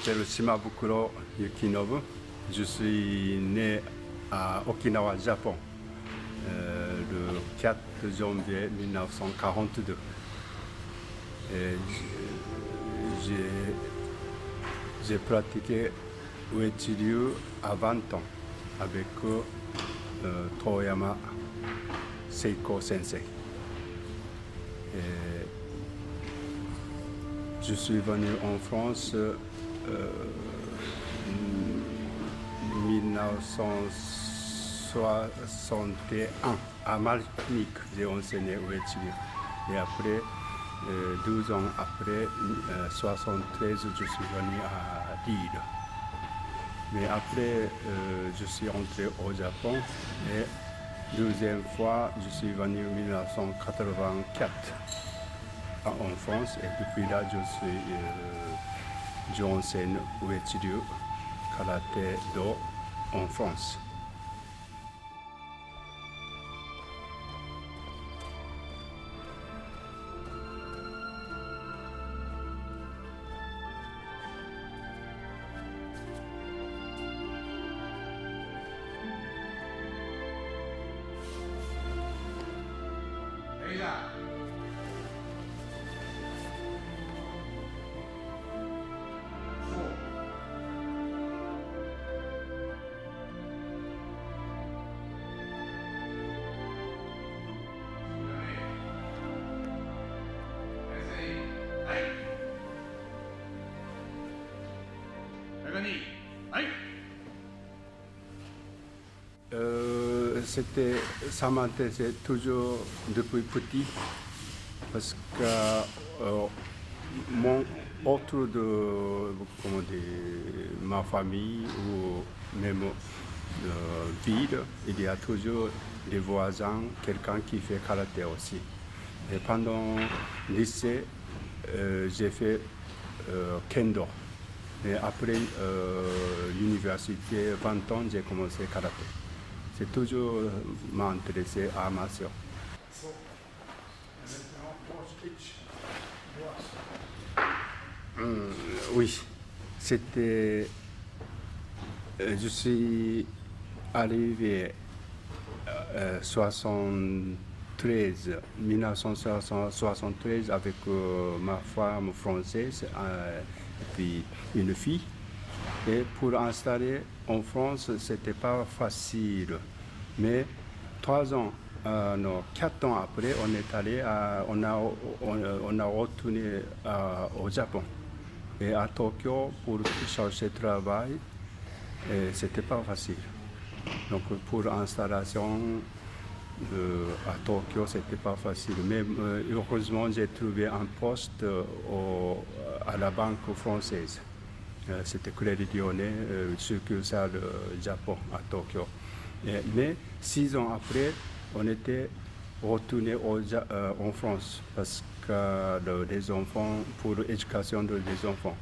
m'appelle Shimabukuro Yukinobu. Je suis né à Okinawa, Japon, le 4 janvier 1942. Et j'ai pratiqué Uechi-ryu à 20 ans avec Toyama Seiko Sensei. Et je suis venu en France 1961 à Martinique. J'ai enseigné Uechi-ryu. Et après, 12 ans après, 1973, je suis venu à Lille. Mais après, je suis rentré au Japon et deuxième fois, je suis venu en 1984 en France et depuis là, j'enseigne Uechi-ryu, karaté do en France. Ça m'intéressait toujours depuis petit parce que autour de ma famille ou même ville, il y a toujours des voisins, quelqu'un qui fait karaté aussi. Et pendant le lycée, j'ai fait kendo. Et après l'université, 20 ans, j'ai commencé karaté. C'est toujours m'intéresser à ma sœur. Oui, c'était. Je suis arrivé 1973 avec ma femme française et puis une fille. Et pour installer en France, c'était pas facile. Mais 4 ans après, on est allé, on a retourné au Japon. Et à Tokyo, pour chercher travail, c'était pas facile. Donc pour l'installation à Tokyo, c'était pas facile. Mais heureusement, j'ai trouvé un poste à la banque française. C'était Crédit Lyonnais, succursale Japon à Tokyo. Mais 6 ans après, on était retourné en France parce que les enfants, pour l'éducation des enfants,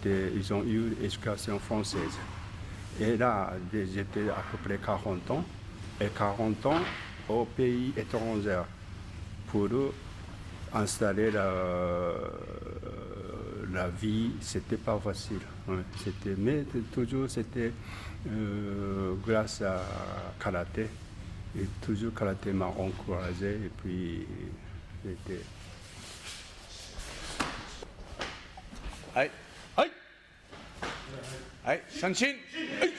ils ont eu l'éducation française. Et là, j'étais à peu près 40 ans, et 40 ans au pays étranger pour installer la vie, c'était pas facile. Mais toujours c'était grâce à karaté. Et toujours karaté m'a encouragé et puis j'étais. Aïe, aïe, aïe, Shanshin, aïe.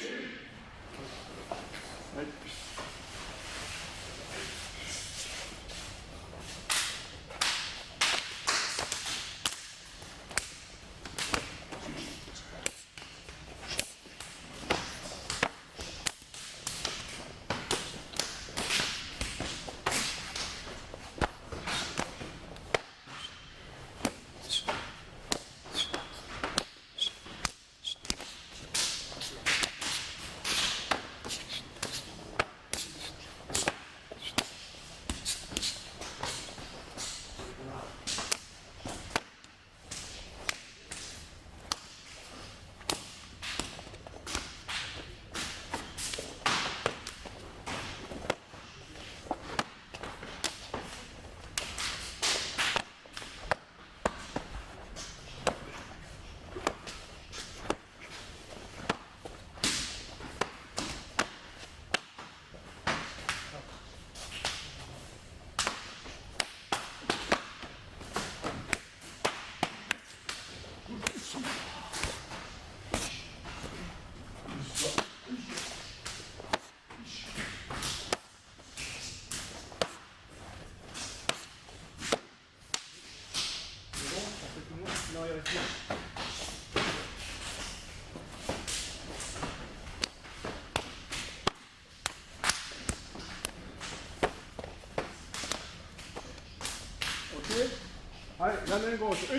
画面ゴース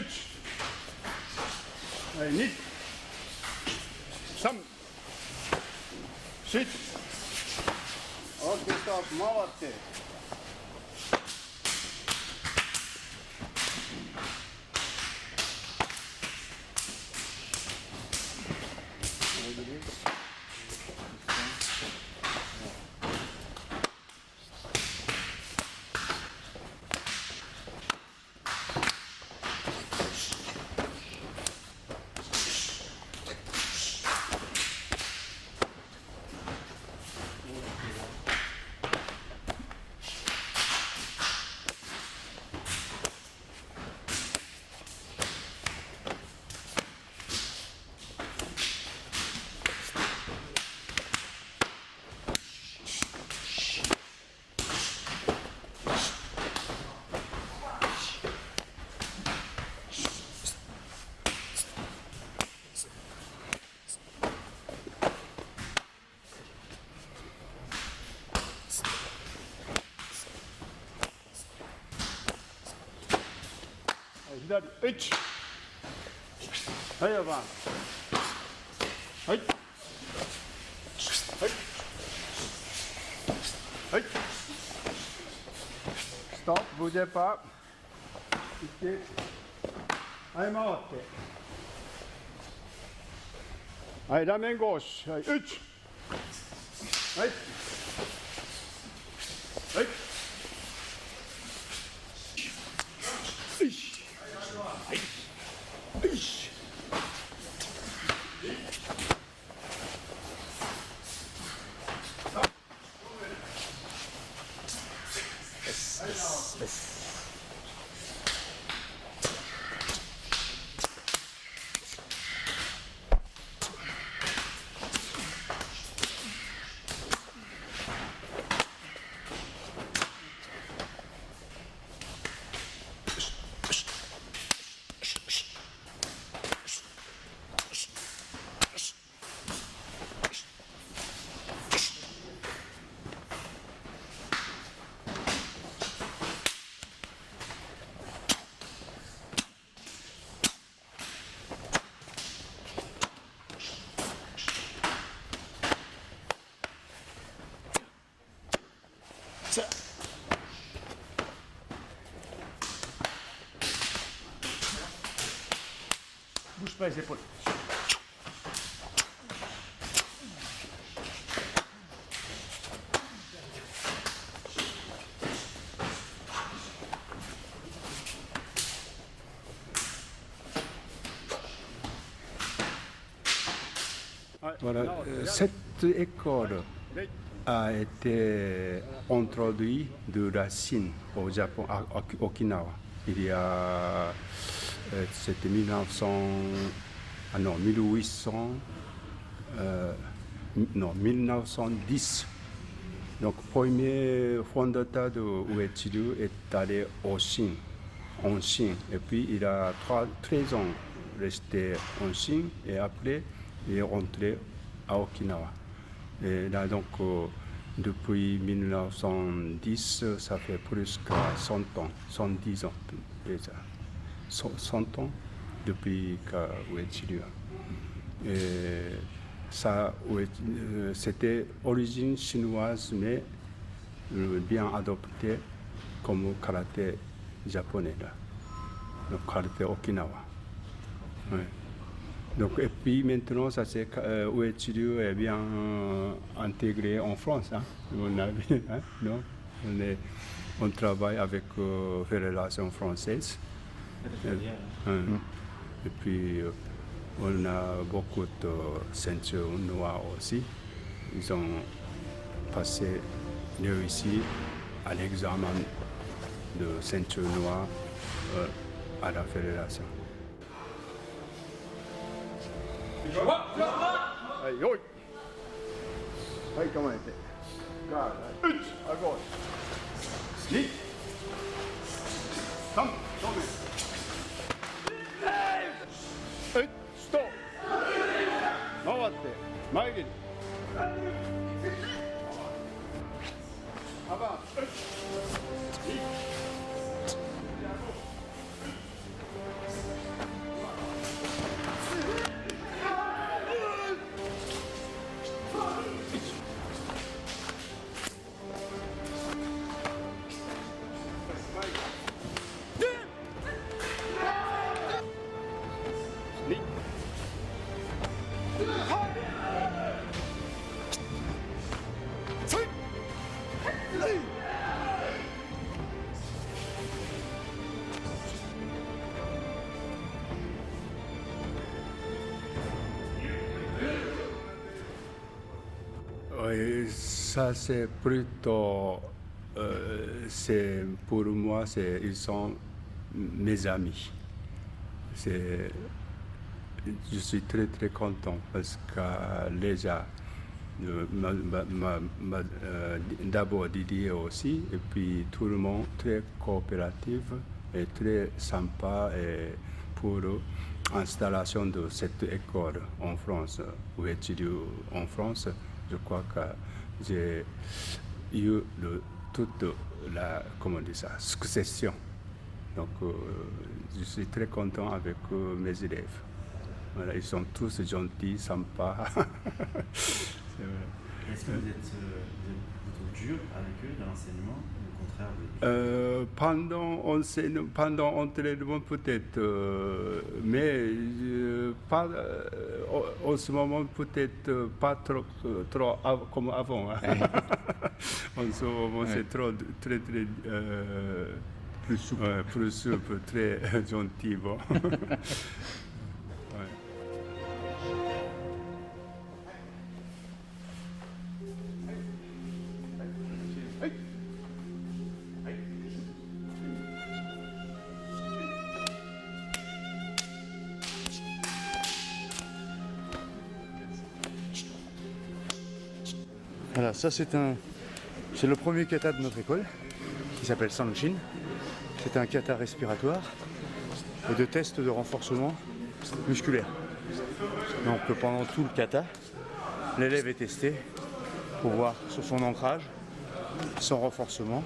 1、はい、2、3、4、オッケー、ストップ、回って。左、1、はい、4番、はい、はい、はい、ストップ、ブージェパー、行って、はい、回って、はい、ラメンゴーシュ、はい、1、はい、はい、bouge pas les épaules. Voilà, cette école a été introduite de la Chine au Japon, à Okinawa. Il y a, c'était 1910. Donc, le premier fondateur de Uechi-ryu est allé en Chine. Et puis, il a 13 ans resté en Chine et après, il est rentré à Okinawa. Et là, donc, depuis 1910, ça fait plus que 100 ans, 110 ans déjà. 100 ans depuis que Uechi-ryu. Et ça, c'était origine chinoise, mais bien adopté comme karaté japonais, là. Le karaté Okinawa. Ouais. Donc, et puis maintenant, ça c'est Uechi-ryu est bien intégré en France. Hein. Non on travaille avec Fédération française. Et puis, on a beaucoup de ceintures noires aussi. Ils ont passé réussi à l'examen de ceinture noire à la Fédération. Hey, yo! Hey, come on. Guard. À gauche. 2. 3. 1. Stop. 回って。前蹴り。幅。 2. Oui, ça c'est plutôt, pour moi, ils sont mes amis. Je suis très très content parce que déjà, d'abord Didier aussi, et puis tout le monde très coopératif et très sympa et pour l'installation de cette école en France, où j'étudie en France. Je crois que j'ai eu toute la, comment dire ça, succession. Donc, je suis très content avec mes élèves. Voilà, ils sont tous gentils, sympas. C'est vrai. Est-ce que vous êtes plutôt dur avec eux dans l'enseignement ou au contraire Pendant entraînement peut-être, mais pas, en ce moment peut-être pas trop comme avant. Hein. En ce moment c'est trop très très Plus souple. plus souple, très gentil. Bon. Voilà, ça c'est le premier kata de notre école, qui s'appelle Sanshin. C'est un kata respiratoire et de test de renforcement musculaire. Donc pendant tout le kata, l'élève est testé pour voir sur son ancrage, son renforcement.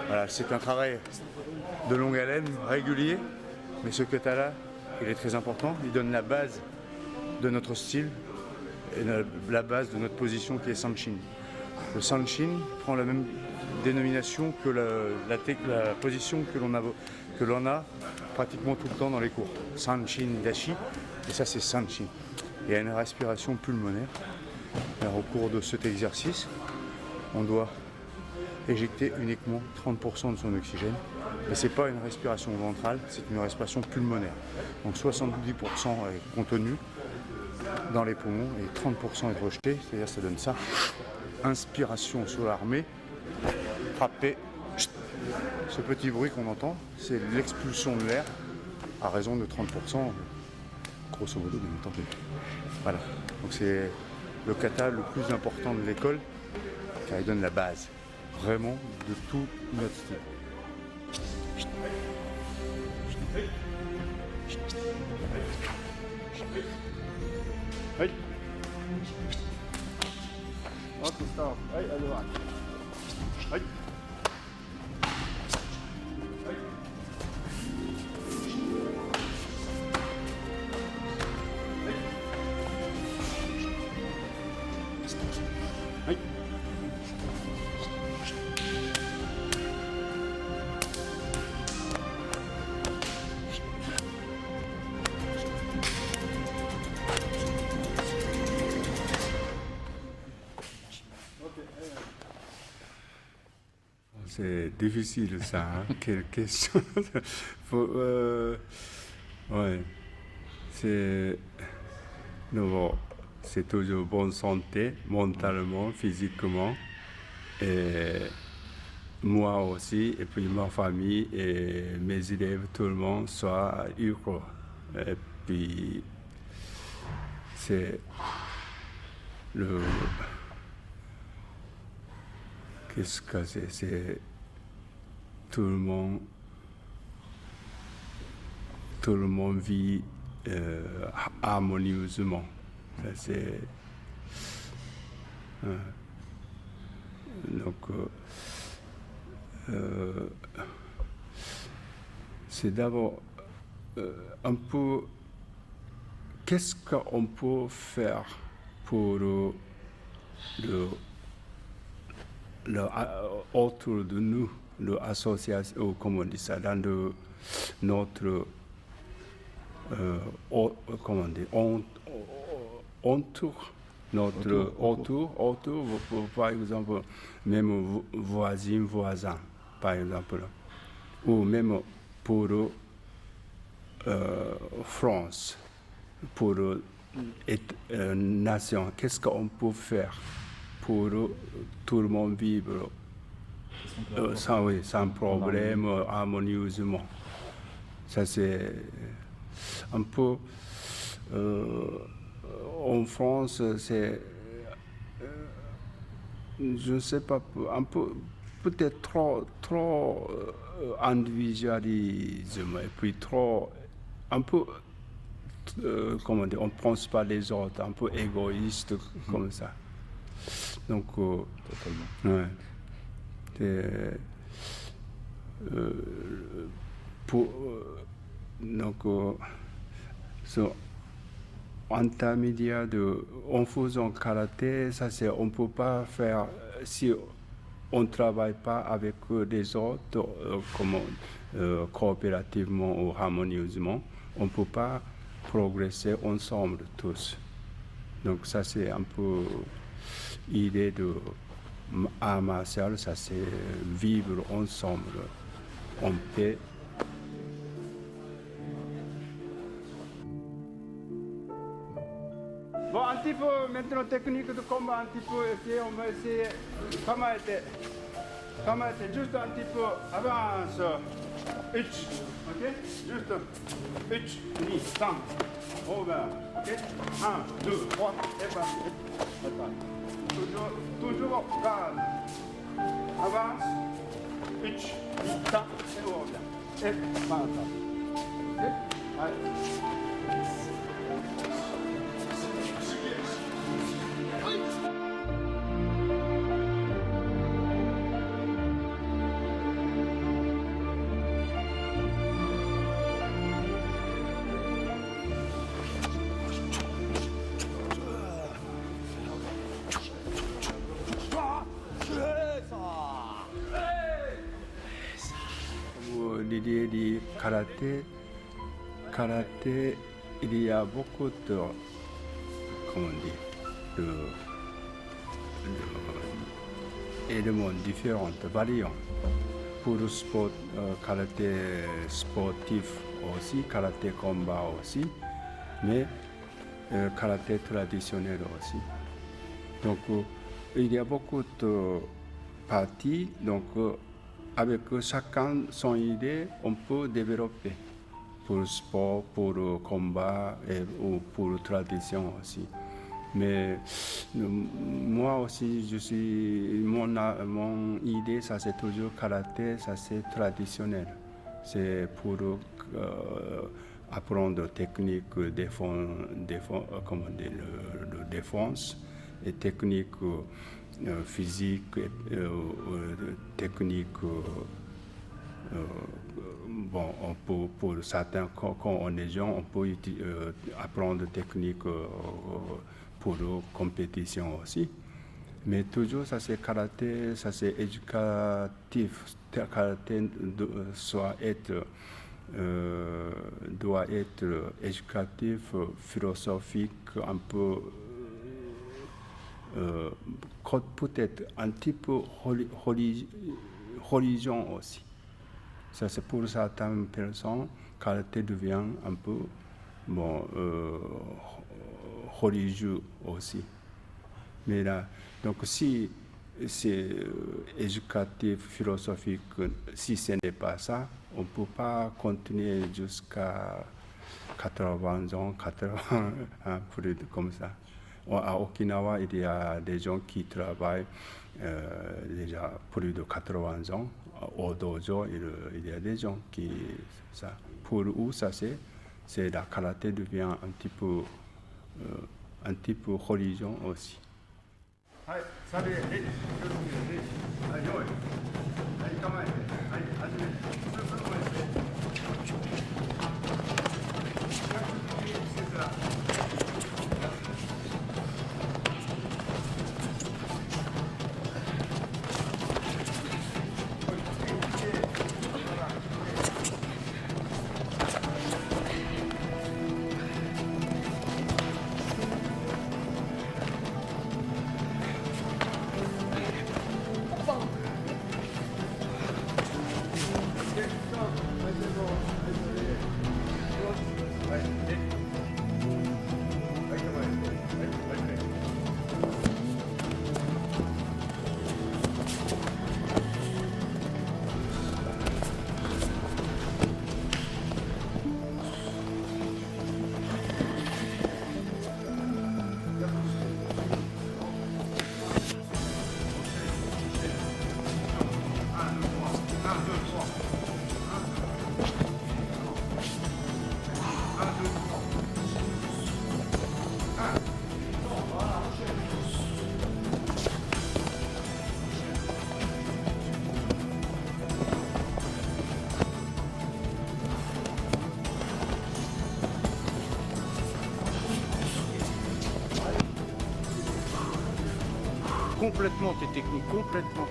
Voilà, c'est un travail de longue haleine, régulier, mais ce kata-là, il est très important. Il donne la base de notre style et la base de notre position qui est Sanshin. Le Sanshin prend la même dénomination que la position que l'on a pratiquement tout le temps dans les cours. Sanshin Dashi, et ça c'est Sanshin. Il y a une respiration pulmonaire. Alors, au cours de cet exercice, on doit éjecter uniquement 30% de son oxygène. Mais ce n'est pas une respiration ventrale, c'est une respiration pulmonaire. Donc 70% est contenu dans les poumons et 30% est rejeté, c'est-à-dire ça donne ça. Inspiration sur l'armée, frapper. Ce petit bruit qu'on entend, c'est l'expulsion de l'air à raison de 30%, grosso modo, bien entendu. Voilà, donc c'est le kata le plus important de l'école, car il donne la base, vraiment, de tout notre style. Oui. Stop. Oui, allez, oui. Oui. C'est difficile ça, hein? Quelle question. Ouais. C'est toujours bonne santé, mentalement, physiquement. Et moi aussi, et puis ma famille et mes élèves, tout le monde soit heureux. Et puis, c'est le... Qu'est-ce que c'est? C'est tout le monde vit harmonieusement. Ça, c'est, donc, c'est d'abord un peu qu'est-ce qu'on peut faire pour autour de nous, l'association, comment on dit ça, dans notre, comment on dit, autour, par exemple, même voisin, par exemple, ou même pour France, pour nation, qu'est-ce qu'on peut faire pour tout le monde vivre oui, sans problème, harmonieusement. Ça c'est un peu... en France, c'est... je ne sais pas, un peu, peut-être trop individualisme et puis trop, un peu, comment dire, on ne pense pas les autres, un peu égoïste comme ça. Donc, ouais. Donc, intermédiaire en faisant karaté, ça c'est, on ne peut pas faire, si on ne travaille pas avec les autres, coopérativement ou harmonieusement, on ne peut pas progresser ensemble tous. Donc ça c'est un peu l'idée de art martial, ça c'est vivre ensemble en paix. Bon, un petit peu maintenant technique de combat, un petit peu essayer, on va essayer. Comment était, juste un petit peu, avance. Uch, ok? Juste, uch, ni, san, over, ok? 1, 2, 3, et pas. Toujours, garde. Avance, uch, ni, san, et over. Et pas. Ok? Allez. L'idée du karaté, il y a beaucoup de, comment dire, d'éléments différents, variants. Pour le sport, karaté sportif aussi, karaté combat aussi, mais karaté traditionnel aussi. Donc, il y a beaucoup de parties, donc avec chacun son idée, on peut développer pour le sport, pour le combat ou pour la tradition aussi. Mais moi aussi, mon idée, ça c'est toujours karaté, ça c'est traditionnel. C'est pour apprendre technique de défense et technique physique, technique, bon, pour certains, quand on est jeune, on peut apprendre technique pour la compétition aussi. Mais toujours, ça c'est karaté, ça c'est éducatif. Karaté doit être éducatif, philosophique, un peu, peut-être un petit peu religion aussi. Ça c'est pour certaines personnes, karaté devient un peu religieux aussi. Mais là, donc si c'est éducatif, philosophique, si ce n'est pas ça, on ne peut pas continuer jusqu'à 80 ans, 80 ans, plus comme ça. À Okinawa, il y a des gens qui travaillent déjà plus de 80 ans. Au dojo, il y a des gens qui... Ça. Pour eux, ça c'est la karaté devient un petit peu religion aussi. complètement tes techniques, complètement.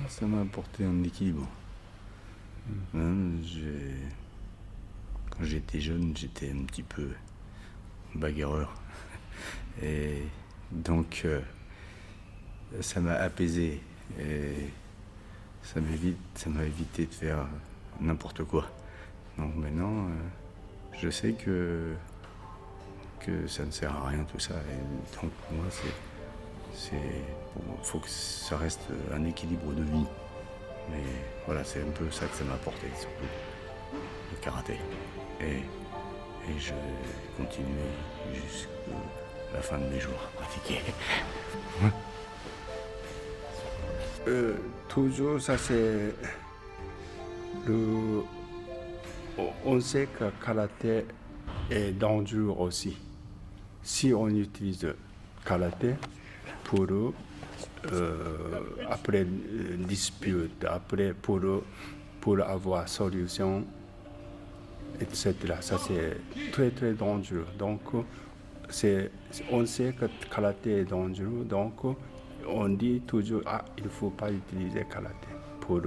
Ça m'a apporté un équilibre. Quand j'étais jeune, j'étais un petit peu bagarreur. Et donc, ça m'a apaisé. Et ça m'a évité de faire n'importe quoi. Donc maintenant, je sais que ça ne sert à rien tout ça. Et donc, moi, faut que ça reste un équilibre de vie. Mais voilà, c'est un peu ça que ça m'a apporté, surtout le karaté. Et je vais continuer jusqu'à la fin de mes jours à pratiquer. Toujours, ça c'est on sait que le karaté est dangereux aussi. Si on utilise le karaté pour après dispute, après pour avoir solution, etc. Ça c'est très très dangereux. Donc on sait que le karaté est dangereux. Donc on dit toujours il ne faut pas utiliser le karaté pour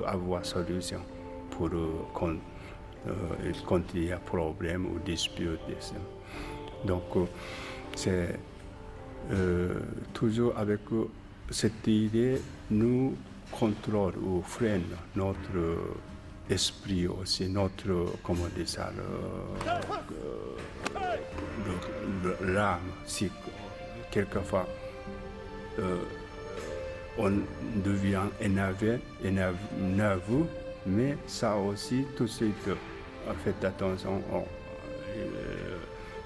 avoir solution, pour quand il y a problème ou dispute. Donc c'est toujours avec cette idée, nous contrôle ou freine notre esprit aussi, notre, comment dire ça, l'âme. Si quelquefois on devient énervé, mais ça aussi, tout de suite, faites attention.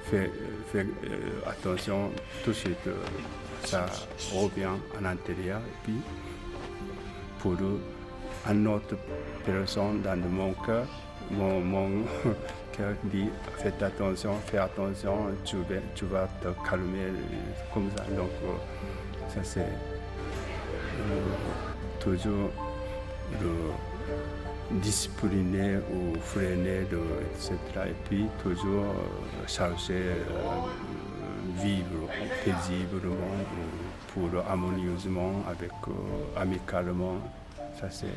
Faites attention, tout de suite, ça revient à l'intérieur. Et puis, pour une autre personne dans mon cœur, mon cœur dit fais attention, tu vas te calmer, comme ça. Donc, ça c'est toujours discipliner ou freiner, etc. Et puis toujours chercher vivre paisiblement pour harmonieusement, amicalement. Ça c'est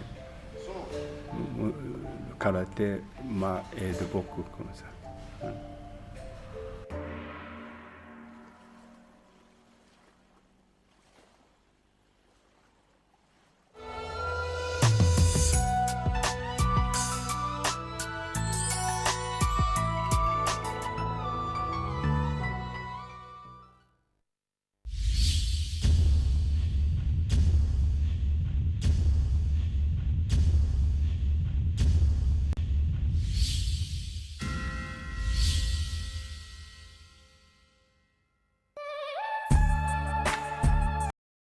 le karaté m'a aidé beaucoup comme ça.